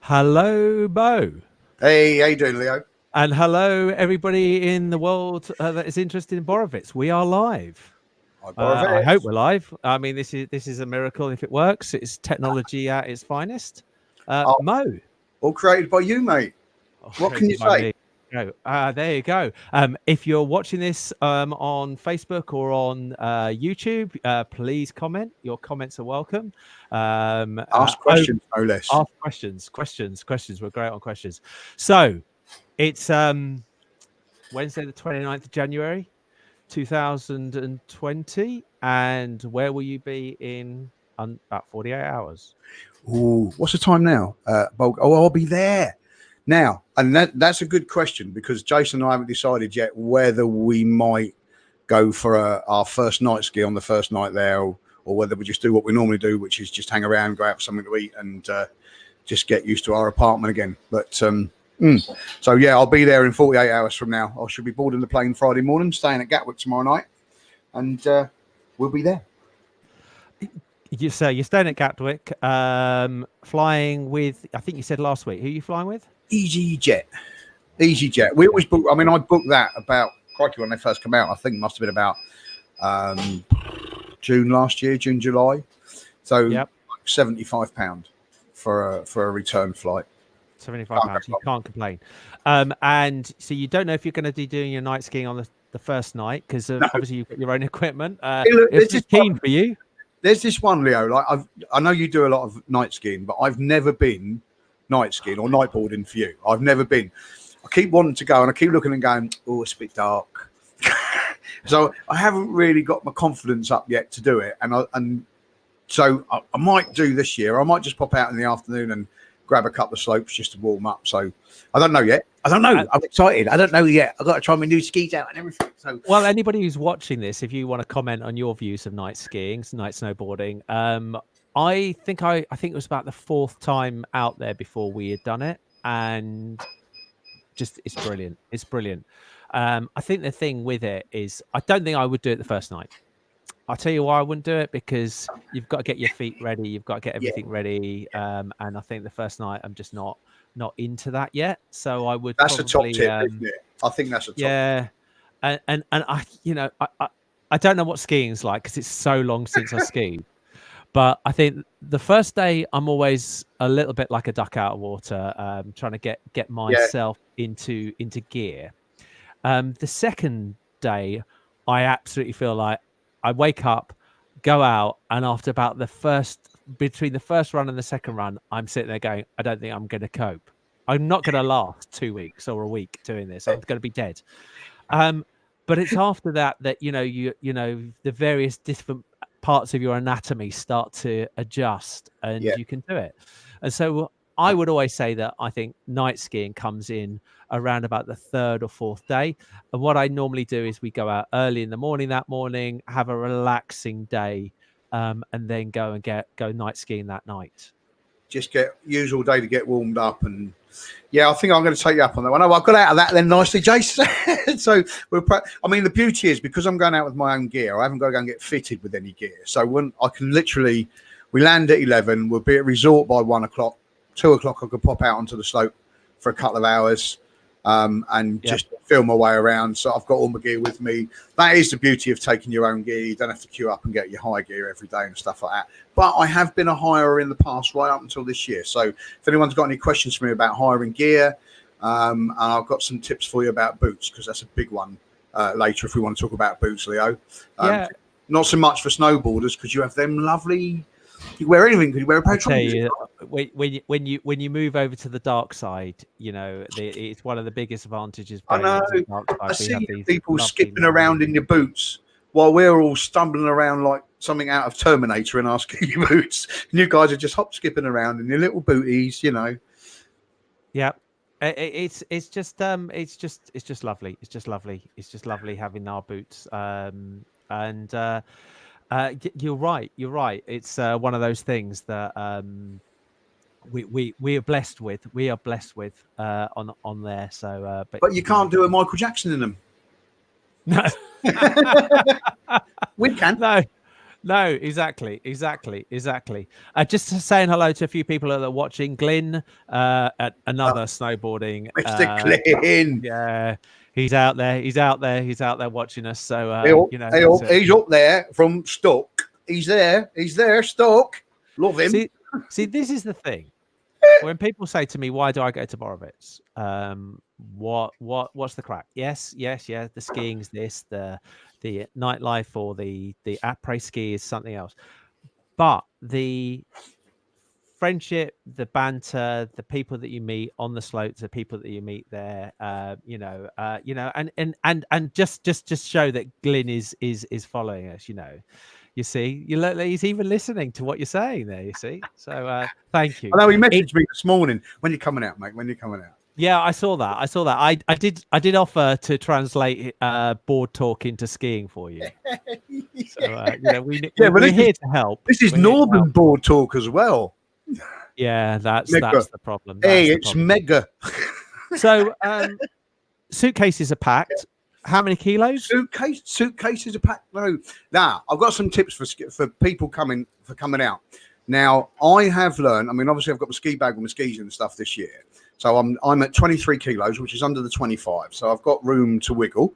Hello, Bo. Hey, how you doing, Leo? And hello, everybody in the world that is interested in Borovets. We are live. Hi, I hope Borovets. we're live. I mean, this is a miracle if it works. It's technology at its finest. Oh, Mo, all created by you, mate. What can you created by say? me. Go. There you go. If you're watching this on Facebook or on YouTube, please comment. Your comments are welcome. Ask questions, no less. Ask questions. We're great on questions. So it's Wednesday, the 29th of January, 2020. And where will you be in about 48 hours? Ooh, what's the time now? I'll be there now, and that's a good question because Jason and I haven't decided yet whether we might go for our first night ski on the first night there, or whether we just do what we normally do, which is just hang around, go out for something to eat, and just get used to our apartment again. But so yeah, I'll be there in 48 hours from now. I should be boarding the plane Friday morning, staying at Gatwick tomorrow night, and we'll be there. You're staying at Gatwick, flying with, I think you said last week, who are you flying with? EasyJet. We always book. I mean, I booked that about crikey when they first come out. I think it must have been about June last year, June, July. So Yep. like £75 for a return flight. £75. You can't complain. And so you don't know if you're going to be doing your night skiing on the first night because obviously you've got your own equipment. It's keen for you. There's this one, Leo. Like I know you do a lot of night skiing, but I've never been night skiing or night boarding for you. I've never been. I keep wanting to go, and I keep looking and going, "Oh, it's a bit dark." So I haven't really got my confidence up yet to do it, and so I might do this year. I might just pop out in the afternoon and grab a couple of slopes just to warm up. So I don't know yet. I don't know. I'm excited. I don't know yet. I've got to try my new skis out and everything. So, well, anybody who's watching this, if you want to comment on your views of night skiing, night snowboarding, I think it was about the fourth time out there before we had done it, and just it's brilliant. It's brilliant. I think the thing with it is, I don't think I would do it the first night. I'll tell you why I wouldn't do it, because you've got to get your feet ready, you've got to get everything ready, and I think the first night I'm just not into that yet. So I would. That's probably, a top tip, isn't it? I think that's a top. Yeah, and I, I don't know what skiing's like because it's so long since I skied. But I think the first day I'm always a little bit like a duck out of water, trying to get myself into gear. The second day, I absolutely feel like I wake up, go out, and after about between the first run and the second run, I'm sitting there going, I don't think I'm going to cope. I'm not going to last 2 weeks or a week doing this. I'm going to be dead. But it's after that you the various different parts of your anatomy start to adjust, and you can do it. And so I would always say that I think night skiing comes in around about the third or fourth day. And what I normally do is we go out early in the morning that morning, have a relaxing day, and then go night skiing that night. Just use all day to get warmed up, and I think I'm going to take you up on that one. I got out of that then nicely, Jason. So I mean, the beauty is because I'm going out with my own gear, I haven't got to go and get fitted with any gear. So when I can literally, we land at 11, we'll be at resort by 1 o'clock, 2 o'clock. I could pop out onto the slope for a couple of hours. And just feel my way around. So I've got all my gear with me. That is the beauty of taking your own gear. You don't have to queue up and get your hire gear every day and stuff like that. But I have been a hirer in the past, right up until this year. So if anyone's got any questions for me about hiring gear, and I've got some tips for you about boots, because that's a big one later if we want to talk about boots, Leo. Not so much for snowboarders, because you have them lovely. You wear anything. Could you wear a pair of trousers? When you move over to the dark side, it's one of the biggest advantages. I know. I see people skipping around in your boots while we're all stumbling around like something out of Terminator in our ski boots. And you guys are just hop skipping around in your little booties, Yeah, it's just lovely. It's just lovely. It's just lovely having our boots. You're right. It's one of those things that we are blessed with. We are blessed with on there. So, but you can't do a Michael Jackson in them. No, we can. No, exactly. Just saying hello to a few people that are watching. Glyn, Uh, another snowboarding. Mr. Clean. Yeah, he's out there. He's out there watching us. So He's up there from Stoke. He's there. Stoke. Love him. see, this is the thing. When people say to me, "Why do I go to Borovets?" What's the crack? Yes, the skiing's this, the nightlife or the après ski is something else. But the friendship, the banter, the people that you meet on the slopes, the people that you meet there, and just show that Glyn is following us. You see, he's even listening to what you're saying there. You see, so thank you. I know he messaged me this morning. When you're coming out, mate? When you're coming out? Yeah, I saw that. I did offer to translate board talk into skiing for you. So we're here to help. This is northern board talk as well. Yeah, that's the problem. It's mega. So suitcases are packed. How many kilos? Suitcases are packed. No. Now I've got some tips for people coming out. Now I have learned. I mean, obviously I've got my ski bag with my skis and stuff this year. So I'm at 23 kilos, which is under the 25. So I've got room to wiggle,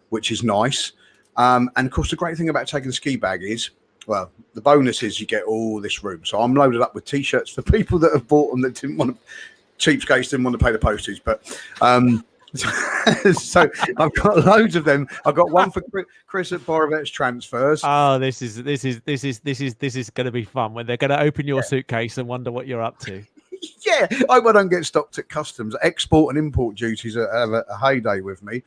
which is nice. And of course, the great thing about taking a ski bag is, well, the bonus is you get all this room. So I'm loaded up with T-shirts for people that have bought them that cheapskates didn't want to pay the postage. But so I've got loads of them. I've got one for Chris at Borovets Transfers. Oh, this is going to be fun when they're going to open your suitcase and wonder what you're up to. Yeah, I hope I don't get stopped at customs. Export and import duties have a heyday with me.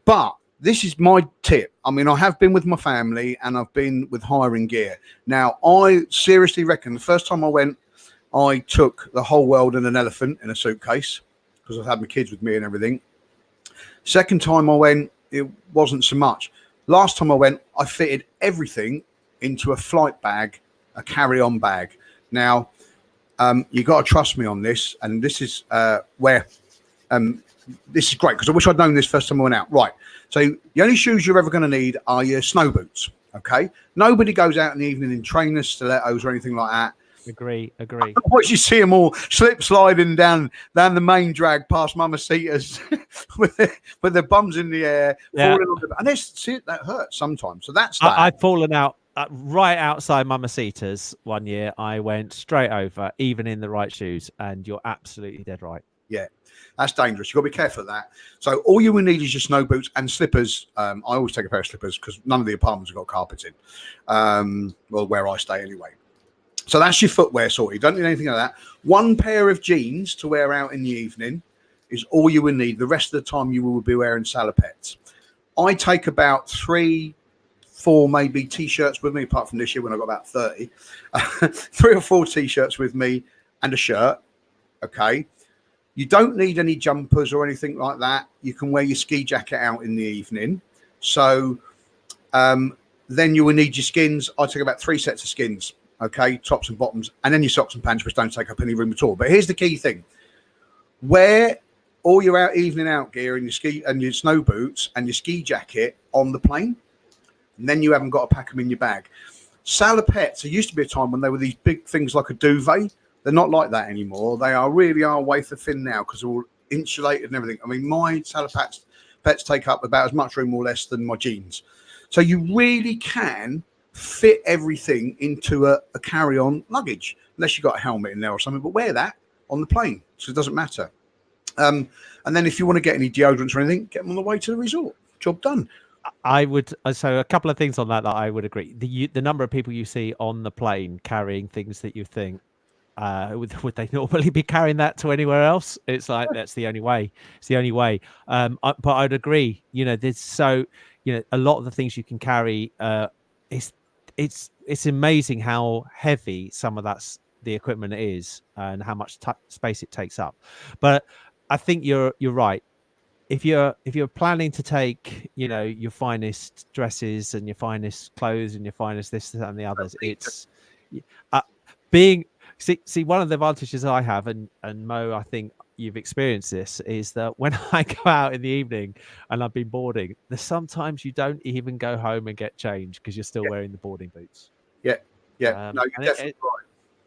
But this is my tip. I mean, I have been with my family and I've been with hiring gear. Now, I seriously reckon the first time I went, I took the whole world and an elephant in a suitcase because I've had my kids with me and everything. Second time I went, it wasn't so much. Last time I went, I fitted everything into a flight bag, a carry-on bag. Now, you got to trust me on this, and this is where this is great because I wish I'd known this first time I went out. Right, so the only shoes you're ever going to need are your snow boots. Okay, nobody goes out in the evening in trainers, stilettos, or anything like that. Agree. Otherwise, you see them all slip sliding down the main drag past Mamacitas with their bums in the air, falling on and that hurts sometimes. So that's that. I've fallen out. Right outside Mamacitas one year, I went straight over, even in the right shoes, and you're absolutely dead right. Yeah, that's dangerous. You've got to be careful of that. So all you will need is your snow boots and slippers. I always take a pair of slippers because none of the apartments have got carpets in. Well, where I stay anyway. So that's your footwear sorted. You don't need anything like that. One pair of jeans to wear out in the evening is all you will need. The rest of the time you will be wearing salopettes. I take about 3-4 maybe T-shirts with me, apart from this year when I got about 30. 3 or 4 T-shirts with me and a shirt. Okay. You don't need any jumpers or anything like that. You can wear your ski jacket out in the evening. So then you will need your skins. I take about 3 sets of skins. Okay, tops and bottoms, and then your socks and pants, which don't take up any room at all. But here's the key thing: wear all your evening out gear and your ski and your snow boots and your ski jacket on the plane, and then you haven't got to pack them in your bag. Salopettes. There used to be a time when they were these big things like a duvet. They're not like that anymore. They really are wafer thin now because they're all insulated and everything. I mean, my salopettes take up about as much room or less than my jeans. So you really can fit everything into a carry-on luggage, unless you've got a helmet in there or something, but wear that on the plane, so it doesn't matter. And then if you want to get any deodorants or anything, get them on the way to the resort. Job done. I would, so a couple of things on that I would agree. The number of people you see on the plane carrying things that you think, would they normally be carrying that to anywhere else? It's like, that's the only way. It's the only way. But I'd agree, there's a lot of the things you can carry, it's amazing how heavy some of the equipment is and how much space it takes up. But I think you're right. If you're planning to take your finest dresses and your finest clothes and your finest this that, and the others, it's being see one of the advantages I have, and Mo, I think you've experienced this, is that when I go out in the evening and I've been boarding, there's sometimes you don't even go home and get changed because you're still wearing the boarding boots. Yeah, yeah. No, And you're definitely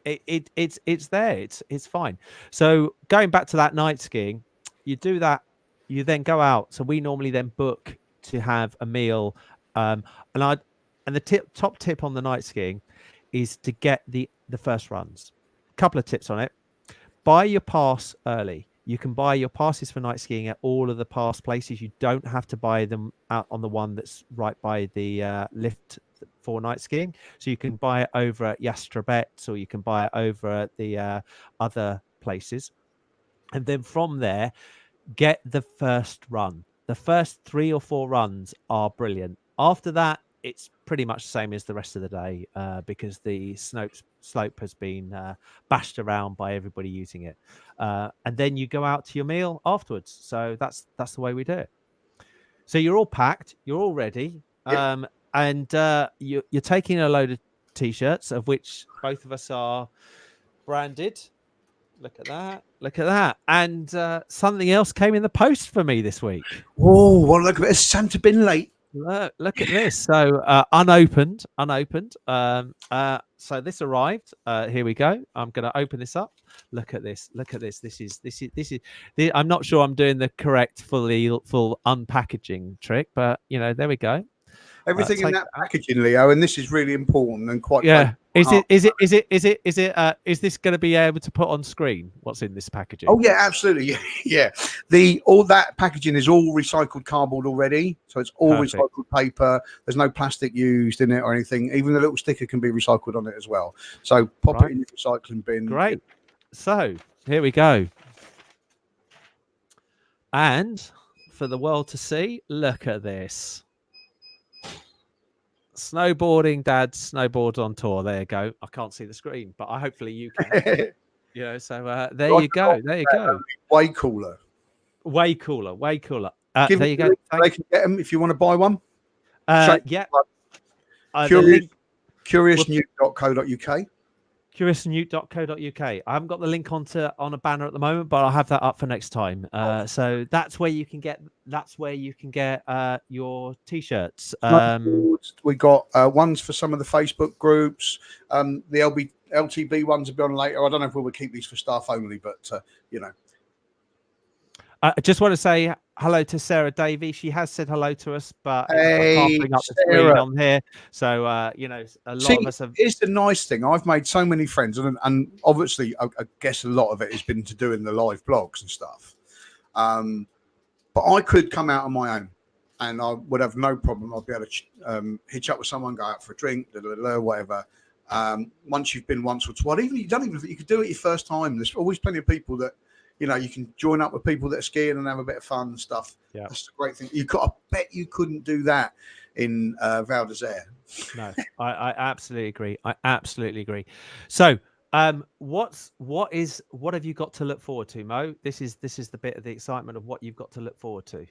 right. it's there. It's fine. So going back to that night skiing, you do that. You then go out. So we normally then book to have a meal. Um, and I and the top tip on the night skiing is to get the first runs. Couple of tips on it. Buy your pass early. You can buy your passes for night skiing at all of the pass places. You don't have to buy them out on the one that's right by the lift for night skiing. So you can buy it over at Yastrabets, or you can buy it over at the other places. And then from there, get the first run. The first 3 or 4 runs are brilliant. After that, it's pretty much the same as the rest of the day because the slope has been bashed around by everybody using it. And then you go out to your meal afterwards. So that's the way we do it. So you're all packed, you're all ready, Yep. and you're taking a load of t-shirts, of which both of us are branded. Look at that. Look at that. And something else came in the post for me this week. Oh, well, look at it. Santa been late. Look at this. So unopened. So this arrived. Here we go. I'm going to open this up. Look at this. Look at this. This is. I'm not sure I'm doing the correct full unpackaging trick, but there we go. Everything in that packaging, Leo, and this is really important and quite. Yeah. Is this going to be able to put on screen what's in this packaging? Oh yeah, absolutely. Yeah. All that packaging is all recycled cardboard already, so it's all Perfect. recycled paper. There's no plastic used in it or anything. Even the little sticker can be recycled on it as well. So pop it in your recycling bin. Great. So here we go. And for the world to see, look at this. Snowboarding Dad's snowboard on tour. There you go. I can't see the screen, but hopefully you can. So there you go. There you go. Way cooler. Way cooler. Way cooler. There you go. They can get them if you want to buy one. Yeah. Curiousnewt.co.uk. Curiousnewt.co.uk. I haven't got the link on a banner at the moment, but I'll have that up for next time. So that's where you can get. That's where you can get your t-shirts. We got ones for some of the Facebook groups. The LTB ones will be on later. I don't know if we will keep these for staff only, but I just want to say hello to Sarah Davey. She has said hello to us, but hey, I can't bring up the screen on here. So, a lot of us have. It's the nice thing. I've made so many friends, and obviously, I guess a lot of it has been to doing the live blogs and stuff. But I could come out on my own, and I would have no problem. I'd be able to hitch up with someone, go out for a drink, whatever. Once you've been once or twice, you could do it your first time. There's always plenty of people that. You can join up with people that are skiing and have a bit of fun and stuff. Yeah, that's a great thing. I bet you couldn't do that in Val d'Isère. No, I absolutely agree. I absolutely agree. So, what have you got to look forward to, Mo? This is the bit of the excitement of what you've got to look forward to.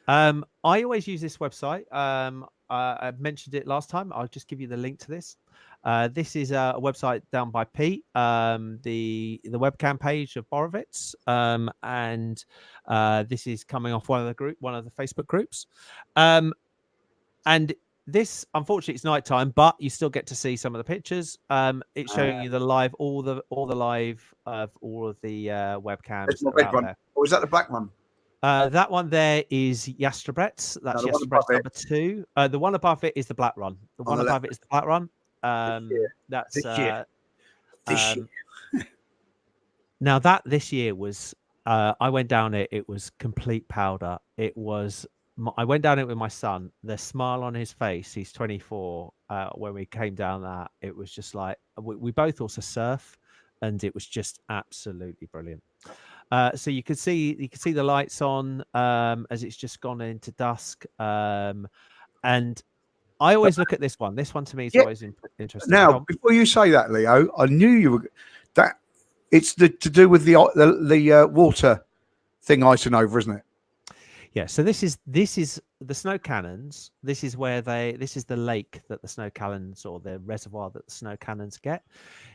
I always use this website. I mentioned it last time. I'll just give you the link to this. This is a website down by Pete, the webcam page of Borovets, and this is coming off one of the Facebook groups, and this, unfortunately, it's nighttime, but you still get to see some of the pictures. It's showing you all the live of all of the webcams that are out there. Or is that the black one? That one there is Yastrabets. That's Yastrabets number 2. The one above it is the black run. The one above it is the black run. That's this year. Now that this year was I went down it. It was complete powder. I went down it with my son. The smile on his face. He's 24. When we came down that, it was just like we both also surf, and it was just absolutely brilliant. So you could see the lights on as it's just gone into dusk. And I always look at this one. This one to me is always interesting. Now, before you say that, Leo, I knew you were that. It's to do with the water thing icing over, isn't it? Yeah. So this is the snow cannons. This is the lake that the snow cannons, or the reservoir that the snow cannons get.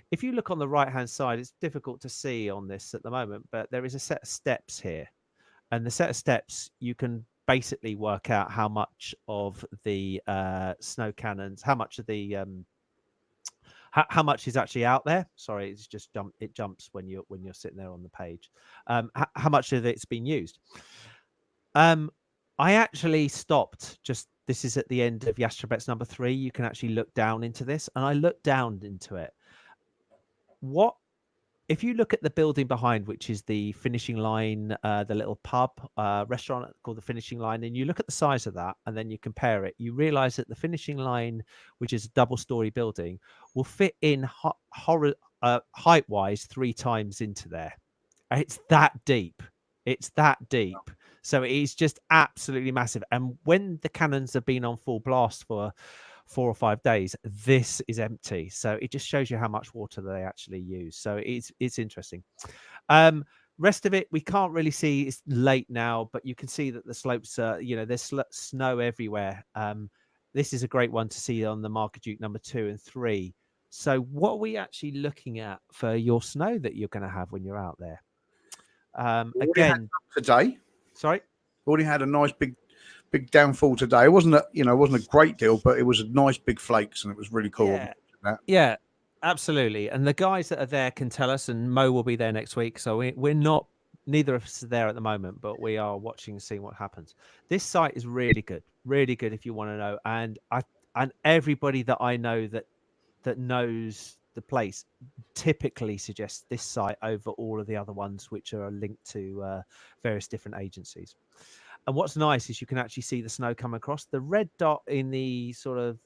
If you look on the right-hand side, it's difficult to see on this at the moment, but there is a set of steps here. And the set of steps, you can basically work out how much of the snow cannons, how much of the How much is actually out there? Sorry, it's just it jumps when you're sitting there on the page. How much of it's been used? I actually stopped. Just this is at the end of Yastrobets number 3. You can actually look down into this, and I looked down into it. What if you look at the building behind, which is the finishing line, the little pub restaurant called the finishing line, and you look at the size of that, and then you compare it, you realize that the finishing line, which is a double-story building, will fit in height-wise 3 times into there. It's that deep. It's that deep. So it's just absolutely massive. And when the cannons have been on full blast for 4 or 5 days, this is empty. So it just shows you how much water they actually use. So it's interesting. Rest of it we can't really see. It's late now, but you can see that the slopes are, there's snow everywhere. This is a great one to see on the Marmaduke number 2 and 3. So what are we actually looking at for your snow that you're going to have when you're out there? Again today. Sorry, already had a nice big downfall today. It wasn't a great deal, but it was a nice big flakes, and it was really cool. Yeah, absolutely. And the guys that are there can tell us, and Mo will be there next week. So we're not, neither of us are there at the moment, but we are watching and seeing what happens. This site is really good if you want to know. And everybody that I know that knows the place typically suggests this site over all of the other ones which are linked to various different agencies. And what's nice is you can actually see the snow come across. The red dot in the sort of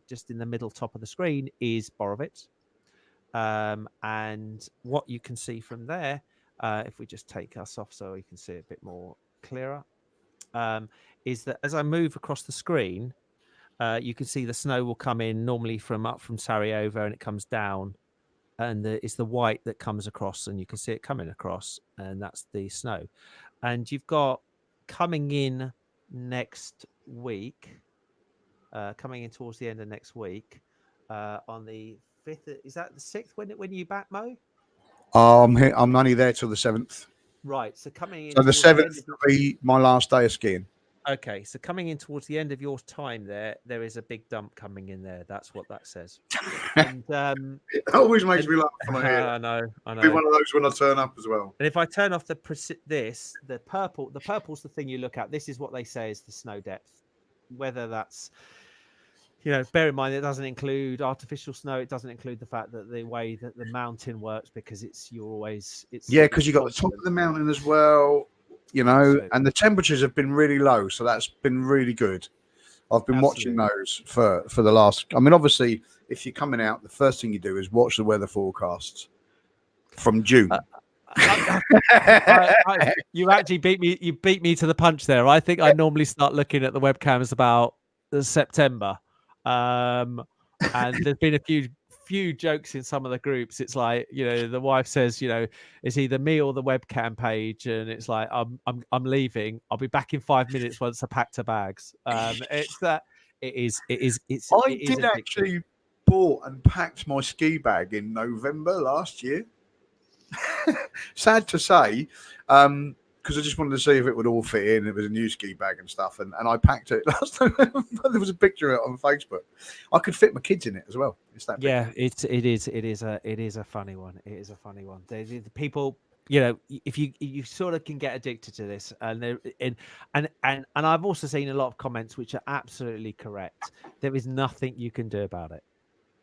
just in the middle top of the screen is Borovets. And what you can see from there, if we just take us off so we can see it a bit more clearer, is that as I move across the screen, you can see the snow will come in normally from Sarajevo, and it comes down, and it's the white that comes across, and you can see it coming across, and that's the snow. And you've got coming in next week, coming in towards the end of next week, on the 5th. Is that the 6th? When are you back, Mo? I'm only there till the 7th. Right. So coming in. So the 7th will be my last day of skiing. Okay, so coming in towards the end of your time there is a big dump coming in there. That's what that says. And it always makes me laugh when I hear I know. It'll be one of those when I turn up as well. And if I turn off the purple's the thing you look at. This is what they say is the snow depth. Whether that's, bear in mind it doesn't include artificial snow. It doesn't include the fact that the way that the mountain works, because because you got the top of the mountain as well. And the temperatures have been really low, so that's been really good. I've been watching those for the last. I mean, obviously, if you're coming out, the first thing you do is watch the weather forecasts from June. You actually beat me. You beat me to the punch there. I think I normally start looking at the webcams about September, and there's been a few jokes in some of the groups. It's like, the wife says, it's either me or the webcam page, and it's like I'm leaving. I'll be back in 5 minutes once I packed her bags. It's that it is. I did actually bought and packed my ski bag in November last year. Sad to say, because I just wanted to see if it would all fit in. It was a new ski bag and stuff, and I packed it last November. There was a picture of it on Facebook. I could fit my kids in it as well. It's that big. Yeah, it is a funny one. It is a funny one. The people, if you sort of can get addicted to this, and I've also seen a lot of comments which are absolutely correct. There is nothing you can do about it.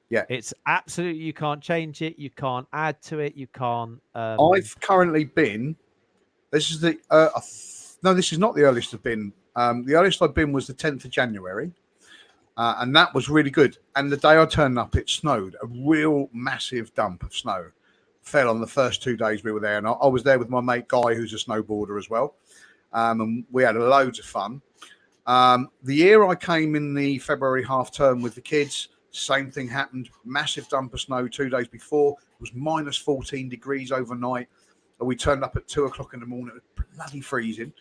Yeah, it's absolutely, you can't change it. You can't add to it. You can't. I've currently been. This is the no. This is not the earliest I've been. The earliest I've been was the 10th of January, and that was really good. And the day I turned up, it snowed. A real massive dump of snow fell on the first 2 days we were there, and I was there with my mate Guy, who's a snowboarder as well, and we had loads of fun. The year I came in the February half term with the kids, same thing happened. Massive dump of snow 2 days before. It was minus 14 degrees overnight. We turned up at 2 o'clock in the morning. It was bloody freezing.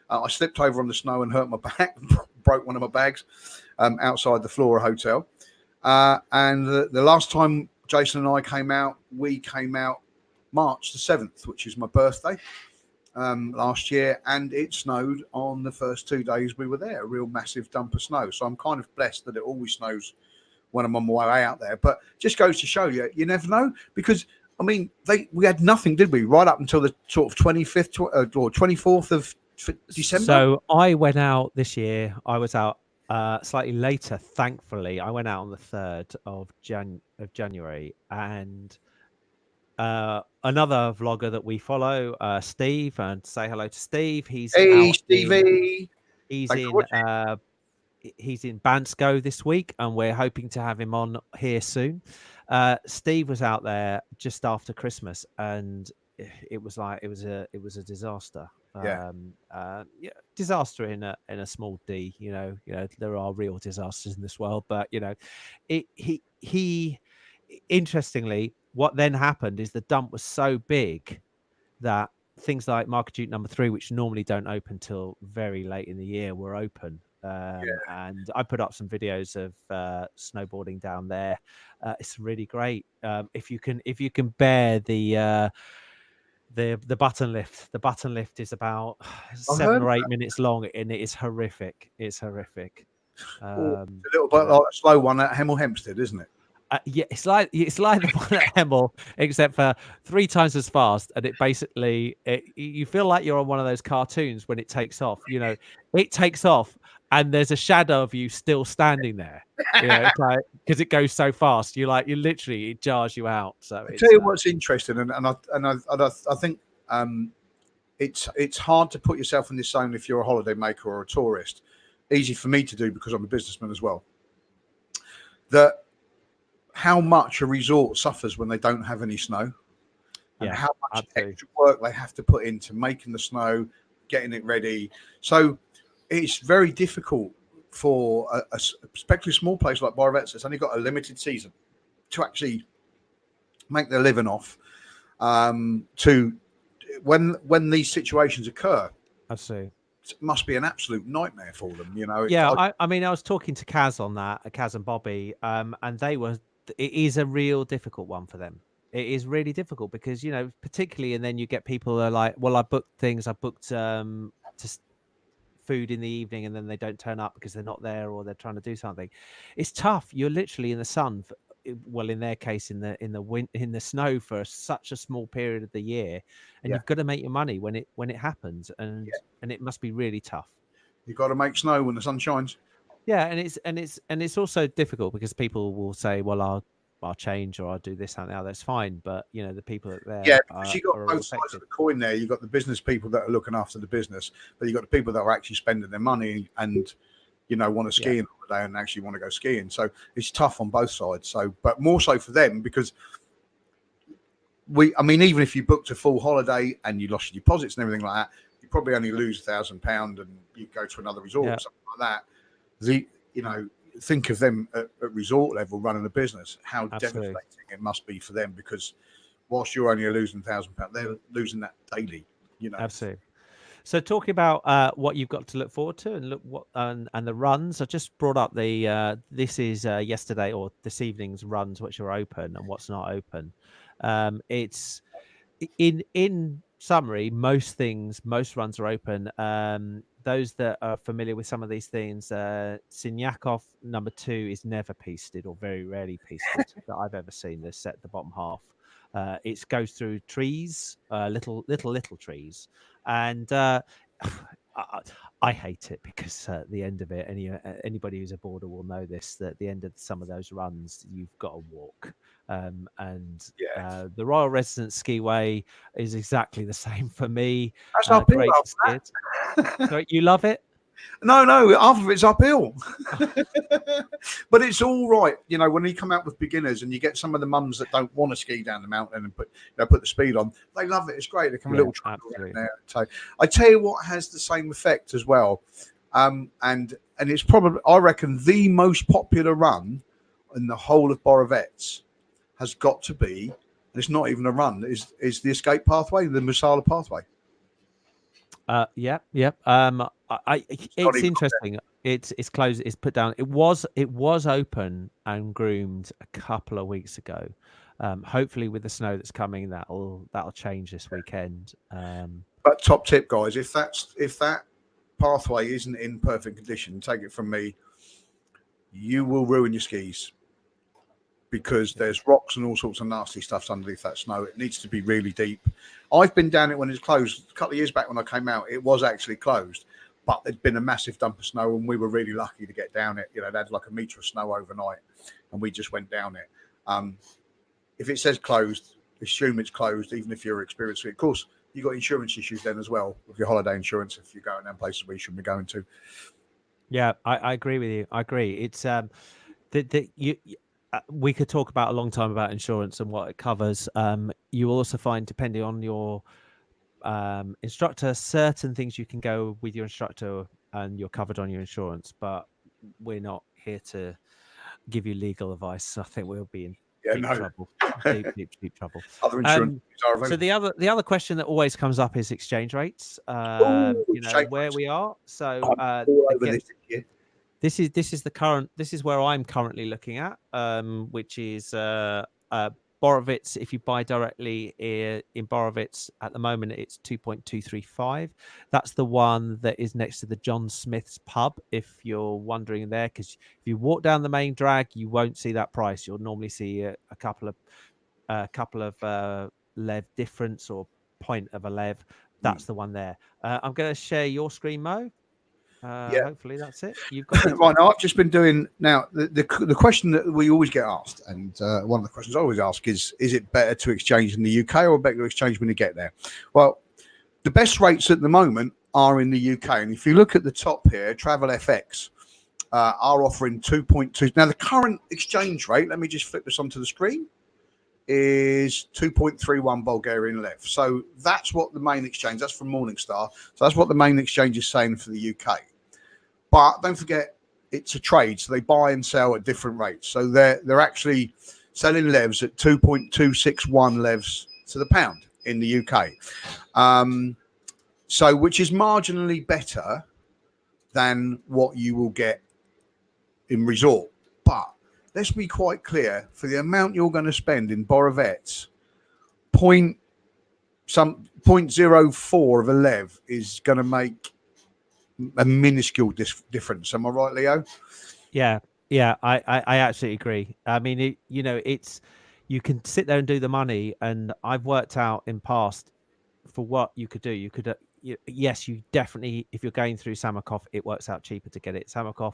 I slipped over on the snow and hurt my back, broke one of my bags outside the Flora Hotel. And the last time Jason and I came out, we came out March the 7th, which is my birthday last year. And it snowed on the first 2 days we were there, a real massive dump of snow. So I'm kind of blessed that it always snows when I'm on my way out there. But just goes to show you, you never know, because I mean, we had nothing, did we? Right up until the sort of 25th or 24th of December. So I went out this year. I was out slightly later, thankfully. I went out on the 3rd of January, and another vlogger that we follow, Steve, and say hello to Steve. He's Hey, out Stevie. he's Thanks for in watching. he's in Bansko this week, and we're hoping to have him on here soon. Steve was out there just after Christmas, and it was a disaster. Yeah. Yeah, disaster in a small d. There are real disasters in this world, but he interestingly, what then happened is the dump was so big that things like Market Duke number 3, which normally don't open till very late in the year, were open. And I put up some videos of snowboarding down there. It's really great. If you can bear the button lift. The button lift is about 7 or 8 minutes long, and it is horrific. It's horrific. A little bit like a slow one at Hemel Hempstead, isn't it? Yeah, it's like the one at Hemel, except for 3 times as fast, and it basically you feel like you're on one of those cartoons when it takes off. It takes off, and there's a shadow of you still standing there. It's like, because it goes so fast, you literally, it jars you out. So I tell you what's interesting, and I think it's hard to put yourself in this zone if you're a holiday maker or a tourist. Easy for me to do because I'm a businessman as well. That how much a resort suffers when they don't have any snow, and how much extra work they have to put into making the snow, getting it ready. So it's very difficult for a especially small place like Borovets that's only got a limited season to actually make their living off. To when these situations occur, I see. It must be an absolute nightmare for them. Yeah, I mean, I was talking to Kaz on that, Kaz and Bobby, and it is a real difficult one for them. It is really difficult because, particularly, and then you get people that are like, well, I booked food in the evening, and then they don't turn up because they're not there or they're trying to do something. It's tough. You're literally in the sun well, in their case, in the snow for such a small period of the year, and you've got to make your money when it happens, and it must be really tough. You've got to make snow when the sun shines. Yeah, and it's also difficult because people will say, well, I'll change or I'll do this and that. That's fine, but the people that there, because you've got both sides of the coin there. You've got the business people that are looking after the business, but you've got the people that are actually spending their money and want to ski on holiday and actually want to go skiing. So it's tough on both sides. So, but more so for them because even if you booked a full holiday and you lost your deposits and everything like that, you probably only lose £1,000 and you go to another resort or something like that. Think of them at resort level running a business, how devastating it must be for them, because whilst you're only losing £1,000, they're losing that daily. Absolutely. So talking about what you've got to look forward to and and the runs, I just brought up this is yesterday or this evening's runs, which are open and what's not open. It's in summary, most runs are open. Those that are familiar with some of these things, Sinyakov number 2 is never pisted or very rarely pisted that I've ever seen. They're set at the bottom half. It goes through trees, little trees, and I hate it because at the end of it, anybody who's a boarder will know this, that at the end of some of those runs, you've got to walk. The Royal Residence Skiway is exactly the same for me. That's uphill. So you love it? No, half of it's uphill. But it's all right. When you come out with beginners and you get some of the mums that don't want to ski down the mountain and put the speed on, they love it. It's great. They come a little track around there. So I tell you what has the same effect as well. And it's probably, I reckon, the most popular run in the whole of Borovets has got to be, and it's not even a run, is the escape pathway, the Musala pathway. It's interesting. It's closed. It's put down. It was open and groomed a couple of weeks ago. Hopefully, with the snow that's coming, that'll change this weekend. But top tip, guys, if that pathway isn't in perfect condition, take it from me, you will ruin your skis. because there's rocks and all sorts of nasty stuff underneath that snow. It needs to be really deep. I've been down it when it's closed. A couple of years back when I came out, it was actually closed, but there'd been a massive dump of snow, and we were really lucky to get down it. They had like a metre of snow overnight, and we just went down it. If it says closed, assume it's closed, even if you're experiencing it. Of course, you've got insurance issues then as well with your holiday insurance if you're going down places where you shouldn't be going to. Yeah, I agree with you. I agree. It's we could talk about a long time about insurance and what it covers. You will also find, depending on your instructor, certain things you can go with your instructor and you're covered on your insurance, but we're not here to give you legal advice. I think we'll be in deep trouble. Deep trouble. Other insurance are available. So the other question that always comes up is exchange rates. Where we are. So again, this is the current. This is where I'm currently looking at, which is Borovets. If you buy directly in Borovets at the moment, it's 2.235. That's the one that is next to the John Smith's pub. If you're wondering there, because if you walk down the main drag, you won't see that price. You'll normally see a couple of lev difference or point of a lev. That's the one there. I'm going to share your screen, Mo. Hopefully that's it. You've got it. Right now, I've just been doing now the question that we always get asked, and one of the questions I always ask is it better to exchange in the UK or better to exchange when you get there? Well, the best rates at the moment are in the UK, and if you look at the top here, Travel FX are offering 2.2. Now the current exchange rate, let me just flip this onto the screen, is 2.31 Bulgarian lev. So that's what the main exchange, that's from Morningstar. So that's what the main exchange is saying for the UK. But don't forget, it's a trade, so they buy and sell at different rates. So they're actually selling levs at 2.261 levs to the pound in the UK. So which is marginally better than what you will get in resort. But let's be quite clear, for the amount you're going to spend in Borovets, 0.04 of a lev is going to make a minuscule difference. Am I right, Leo? Yeah, I absolutely agree. I mean, it's you can sit there and do the money, and I've worked out in past for what you could do. You could, yes, you definitely, if you're going through Samakov, it works out cheaper to get it Samakov,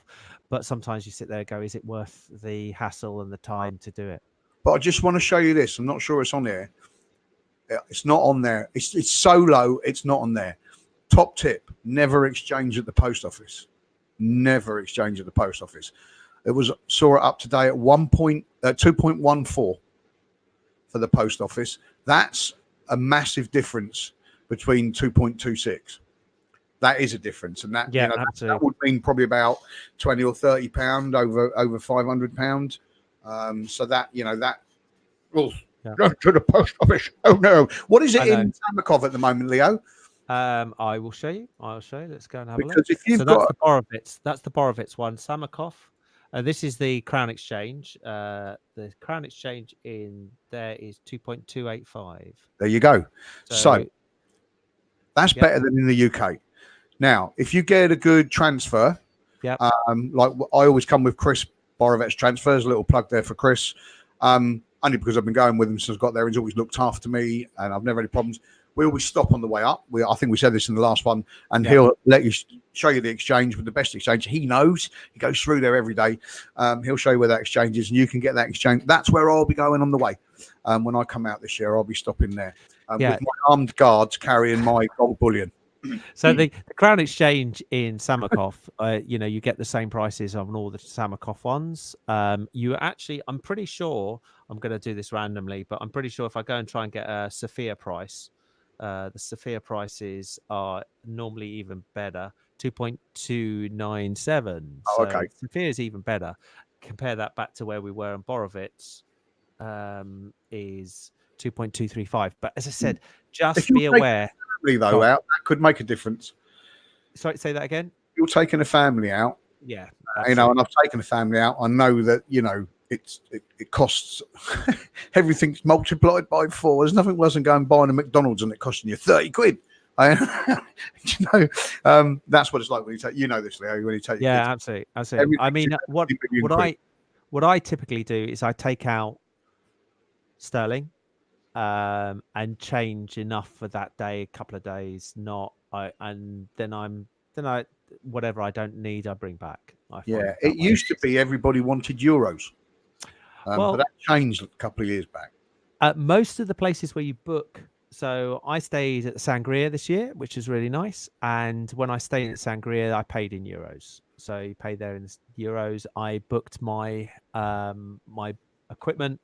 but sometimes you sit there and go, is it worth the hassle and the time to do it? But I just want to show you this. I'm not sure it's on there. It's not on there. It's so low, it's not on there. Top tip, never exchange at the post office. Never exchange at the post office. Saw it up today at 2.14 for the post office. That's a massive difference between 2.26. That is a difference, and that that would mean probably about £20 or £30 over £500. So that go to the post office. Oh no, what is it in Samakov at the moment, Leo? I will show you. Let's go and have a look. If you've got the Borovets. That's the Borovets one. Samakov. This is the Crown Exchange. The Crown Exchange in there is 2.285. There you go. So that's better than in the UK. Now, if you get a good transfer, like I always come with Chris Borovets transfers. A little plug there for Chris. Only because I've been going with him since I got there. He's always looked after me, and I've never had any problems. We always stop on the way up. I think we said this in the last one, and he'll let you show you the exchange with the best exchange. He knows. He goes through there every day. He'll show you where that exchange is, and you can get that exchange. That's where I'll be going on the way. When I come out this year, I'll be stopping there with my armed guards carrying my gold bullion. So the Crown Exchange in Samakov, you get the same prices on all the Samakov ones. I'm pretty sure, I'm going to do this randomly, but I'm pretty sure if I go and try and get a Sophia price, the Sophia prices are normally even better, 2.297. Oh, okay. Sophia is even better. Compare that back to where we were in Borovets, is 2.235. But as I said, just be aware. Though out, that could make a difference. Sorry, say that again. You're taking a family out. Yeah. And I've taken a family out. I know that, it costs everything's multiplied by 4. There's nothing worse than going buying a McDonald's and it costing you 30 quid. That's what it's like when you take, this, Leo, when you take. Yeah, absolutely. I mean, what what I typically do is I take out sterling, and change enough for that day, a couple of days, not I, and then I whatever I don't need, I bring back. I find Yeah, that it way. used to be everybody wanted euros, but Well, that changed a couple of years back. most of the places where you book. So I stayed at the Sangria this year, which is really nice. And when I stayed at Sangria, I paid in euros. So you pay there in euros. I booked my equipment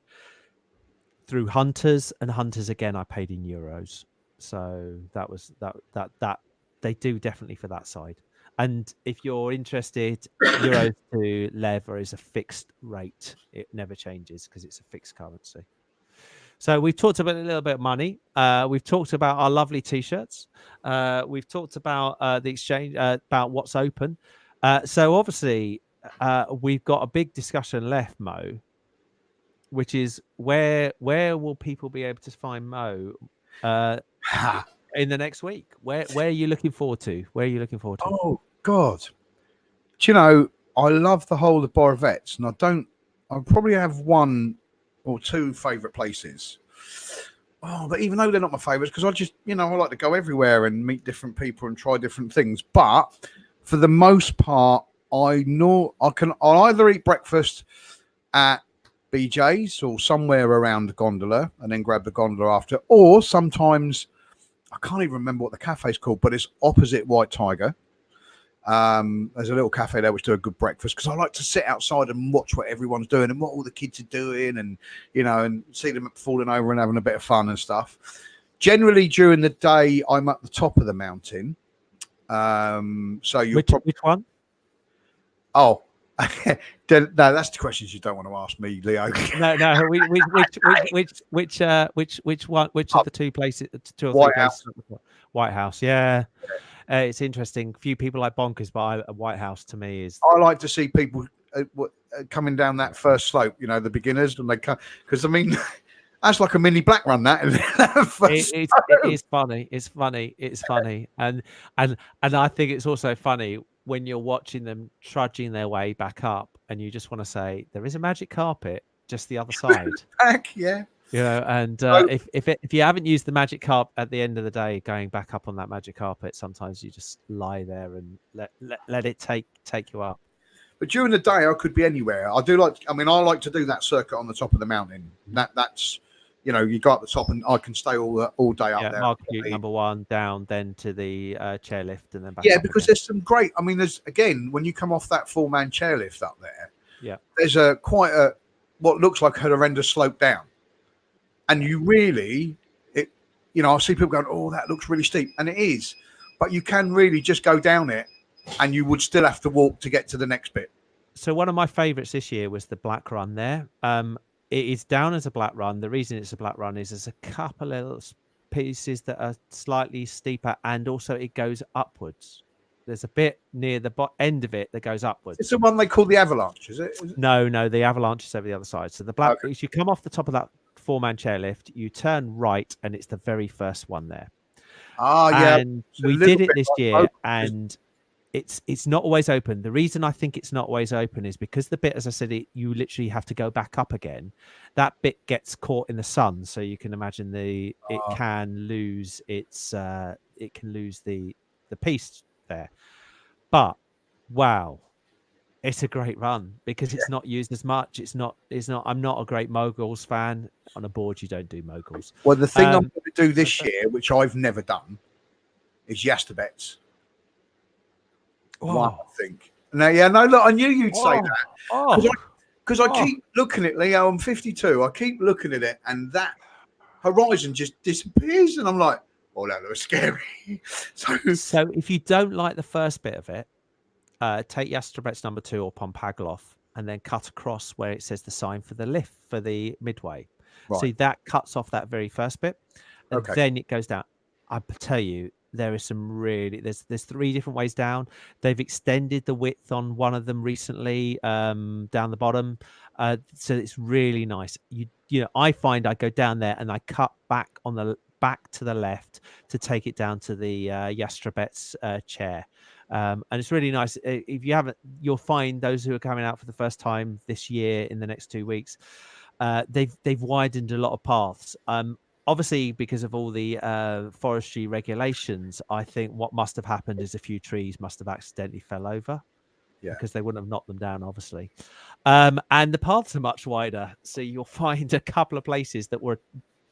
through Hunters, and Hunters again I paid in euros. So that was that they do definitely for that side. And if you're interested, euros to lever is a fixed rate. It never changes because it's a fixed currency. So we've talked about a little bit of money. We've talked about our lovely t-shirts. We've talked about the exchange, about what's open. So obviously, we've got a big discussion left, Mo, which is where will people be able to find Mo uh, Ha. in the next week? Where are you looking forward to? Where are you looking forward to? Oh God! Do you know, I love the whole of Borovets, and I probably have one or two favourite places. Oh, but even though they're not my favourites, because I just, I like to go everywhere and meet different people and try different things. But for the most part, I know I'll either eat breakfast at BJ's or somewhere around the gondola and then grab the gondola after, or sometimes I can't even remember what the cafe's called, but it's opposite White Tiger. There's a little cafe there which do a good breakfast because I like to sit outside and watch what everyone's doing and what all the kids are doing, and and see them falling over and having a bit of fun and stuff. Generally, during the day, I'm at the top of the mountain. So you Which one? Oh, no, that's the questions you don't want to ask me, Leo. No. Which one? Which of the two places? Two or three White places? White House. Yeah. It's interesting. Few people like bonkers, but White House to me is. I like to see people coming down that first slope. The beginners, and they come because that's like a mini black run. It is funny. It's funny, and I think it's also funny when you're watching them trudging their way back up, and you just want to say there is a magic carpet just the other side. Back, yeah. And if you haven't used the magic carpet at the end of the day, going back up on that magic carpet, sometimes you just lie there and let it take you up. But during the day, I could be anywhere. I like to do that circuit on the top of the mountain. That's you go up the top, and I can stay all day up there. Mark number one down, then to the chairlift, and then back. Yeah, up because again. there's some great. There's again when you come off that 4-man chairlift up there. Yeah, there's quite a what looks like a horrendous slope down. And you really, I see people going, oh, that looks really steep. And it is. But you can really just go down it and you would still have to walk to get to the next bit. So one of my favourites this year was the black run there. It is down as a black run. The reason it's a black run is there's a couple of little pieces that are slightly steeper, and also it goes upwards. There's a bit near the end of it that goes upwards. It's the one they call the avalanche, is it? No, the avalanche is over the other side. So the black, if you come off the top of that 4-man chairlift, you turn right, and it's the very first one there. Yeah. And we did it this year, and it's not always open. The reason I think it's not always open is because the bit, as I said, you literally have to go back up again. That bit gets caught in the sun, so you can imagine it can lose its the piece there. But wow, it's a great run because it's not used as much. It's not. I'm not a great moguls fan. On a board, you don't do moguls. Well, the thing I'm going to do this year, which I've never done, is Yastebets. One, I think. No, look, I knew you'd say that. Because I keep looking at Leo, I'm 52. I keep looking at it, and that horizon just disappears, and I'm like, oh, that looks scary. So if you don't like the first bit of it, take Yastrebets number 2 or Pompagloff, and then cut across where it says the sign for the lift for the midway. Right. See, that cuts off that very first bit, and then it goes down. I tell you, there is some really there's 3 different ways down. They've extended the width on one of them recently, down the bottom, so it's really nice. I find I go down there and I cut back to the left to take it down to the Yastrebets chair. And it's really nice. If you haven't, you'll find those who are coming out for the first time this year in the next 2 weeks. They've widened a lot of paths. Obviously, because of all the forestry regulations, I think what must have happened is a few trees must have accidentally fell over, because they wouldn't have knocked them down, obviously. And the paths are much wider, so you'll find a couple of places that were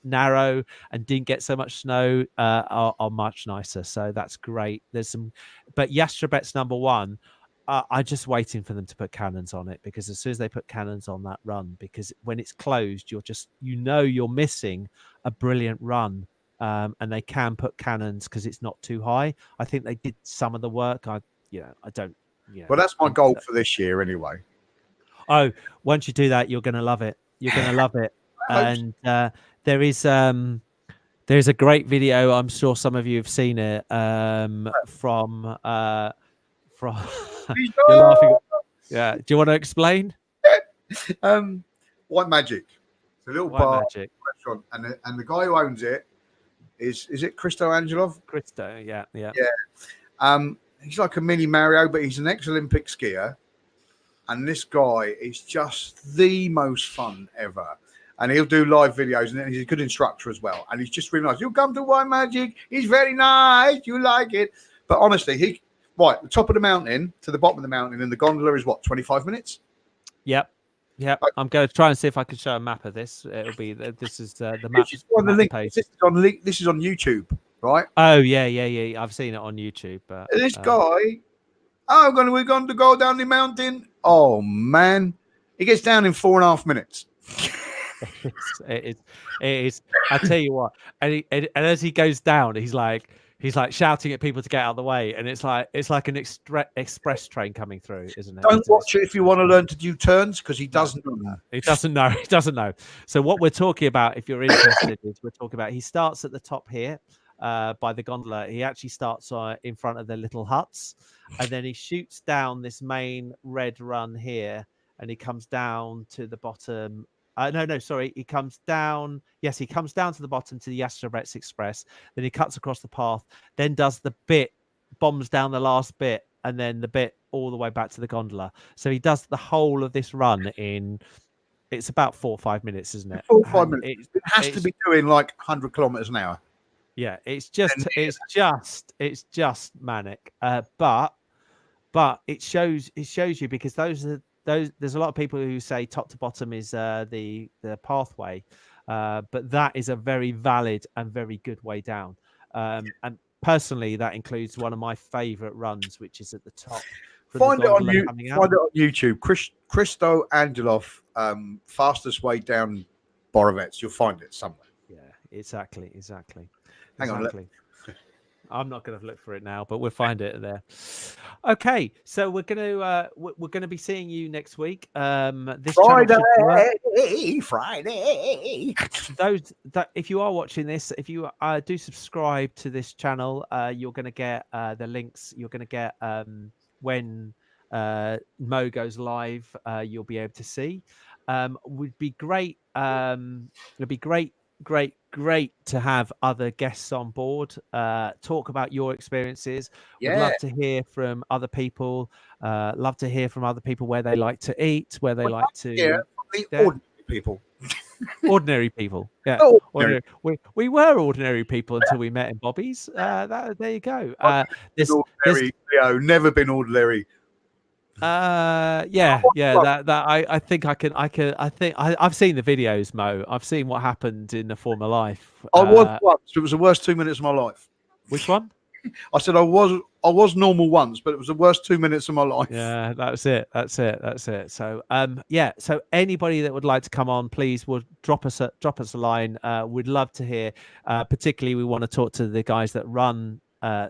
narrow and didn't get so much snow are much nicer. So that's great. There's some, but Yastrobets #1. I'm just waiting for them to put cannons on it, because as soon as they put cannons on that run, because when it's closed, you're just, you're missing a brilliant run. And they can put cannons because it's not too high. I think they did some of the work. I don't. Well, that's my goal for this year, anyway. Oh, once you do that, you're going to love it. You're going to love it. And there's a great video. I'm sure some of you have seen it. From you're laughing. Yeah. Do you want to explain? White Magic. It's a little White bar Magic restaurant, and the guy who owns it is it Christo Angelov? Christo, yeah. He's like a mini Mario, but he's an ex-Olympic skier. And this guy is just the most fun ever. And he'll do live videos, and he's a good instructor as well. And he's just really nice. You'll come to White Magic. He's very nice. You like it. But honestly, the top of the mountain to the bottom of the mountain, and the gondola is 25 minutes? Yep. I'm going to try and see if I can show a map of this. It'll be, this is the map, on the link page. This is on YouTube, right? Oh, yeah. I've seen it on YouTube. But this guy, we're going to go down the mountain. Oh, man. He gets down in 4.5 minutes. It is. I tell you what, and as he goes down, he's like shouting at people to get out of the way, and it's like an express train coming through, isn't it? Don't watch it if you want to learn to do turns, because he doesn't know. He doesn't know. He doesn't know. So what we're talking about, if you're interested, is we're talking about, he starts at the top here by the gondola. He actually starts in front of the little huts, and then he shoots down this main red run here, and he comes down to the bottom. He comes down. Yes, he comes down to the bottom to the Yastrobets Express. Then he cuts across the path, then does the bit, bombs down the last bit, and then the bit all the way back to the gondola. So he does the whole of this run it's about 4 or 5 minutes, isn't it? 4 or 5 minutes. It has to be doing like 100 kilometers an hour. Yeah, it's just manic. But it shows you, because there's a lot of people who say top to bottom is the pathway, but that is a very valid and very good way down. And personally, that includes one of my favorite runs, which is at the top. Find it on YouTube. Christo Angelov, fastest way down Borovets. You'll find it somewhere. Yeah, exactly. Hang on. I'm not going to look for it now, but we'll find it there. Okay, so we're going to be seeing you next week. This Friday. Those that, if you are watching this, if you do subscribe to this channel, you're going to get the links. You're going to get when Mo goes live. You'll be able to see. Would be great. It'd be great to have other guests on board, talk about your experiences. Would love to hear from other people, love to hear from other people where they like to eat, where they like to ordinary people. Yeah, ordinary. We were ordinary people until we met in Bobby's. There you go. Never been ordinary. I think I've seen the videos, Mo. I've seen what happened in the former life. I was once. It was the worst 2 minutes of my life. Which one? I said I was normal once, but it was the worst 2 minutes of my life. Yeah, that's it. So so anybody that would like to come on, please drop us a line. We'd love to hear. Particularly, we want to talk to the guys that run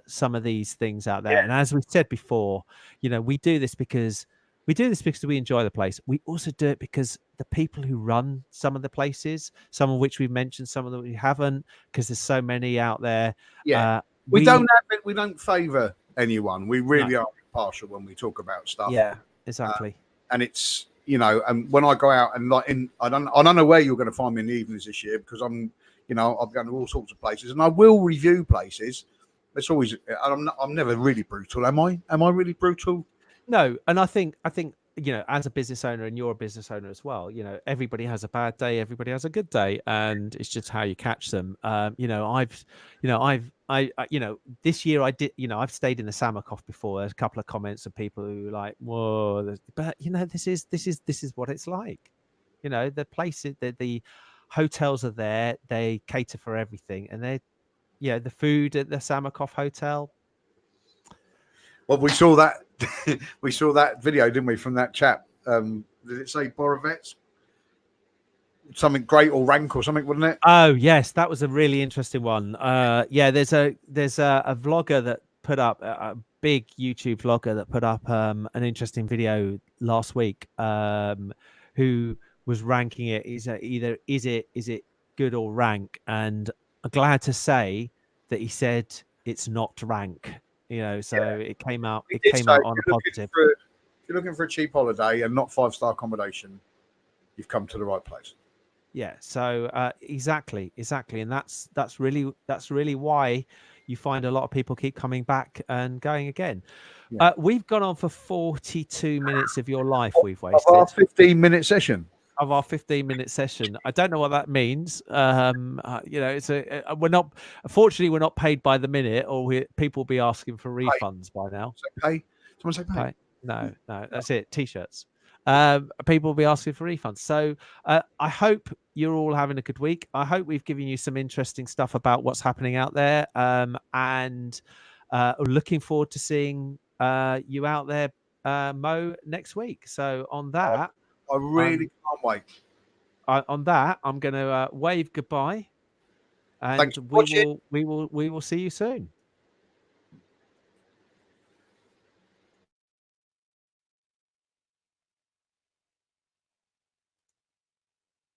some of these things out there. And as we said before, we do this because we enjoy the place. We also do it because the people who run some of the places, some of which we've mentioned, some of them we haven't, because there's so many out there. We don't favor anyone. We really are impartial when we talk about stuff. Yeah, exactly. And it's and when I go out and I don't know where you're going to find me in the evenings this year, because I'm going to all sorts of places, and I will review places. It's always. I'm never really brutal, am I? Am I really brutal? No, and I think as a business owner, and you're a business owner as well, everybody has a bad day, everybody has a good day, and it's just how you catch them. This year I did, I've stayed in the Samakoff before. There's a couple of comments of people who are like, whoa, but this is what it's like. The places, the hotels are there, they cater for everything, and the food at the Samakoff hotel. Well, we saw that. We saw that video, didn't we, from that chap? Did it say Borovets? Something great or rank or something, wouldn't it? Oh yes, that was a really interesting one. There's a vlogger that put up a big YouTube vlogger that put up an interesting video last week. Who was ranking it? Is it good or rank? And I'm glad to say that he said it's not rank. So it came out. It came out on a positive. If you're looking for a cheap holiday and not 5-star accommodation, you've come to the right place. Yeah, so exactly, and that's really why you find a lot of people keep coming back and going again. Yeah. We've gone on for 42 minutes of your life. We've wasted of our 15-minute session. Of our 15-minute session. I don't know what that means. It's we're not. Unfortunately, we're not paid by the minute, or people will be asking for refunds by now. Pay. Someone say pay. No, that's it. T-shirts. People will be asking for refunds. So I hope you're all having a good week. I hope we've given you some interesting stuff about what's happening out there, and looking forward to seeing you out there, Mo, next week. So on that, I really can't wait. On that, I'm going to wave goodbye, and we will see you soon.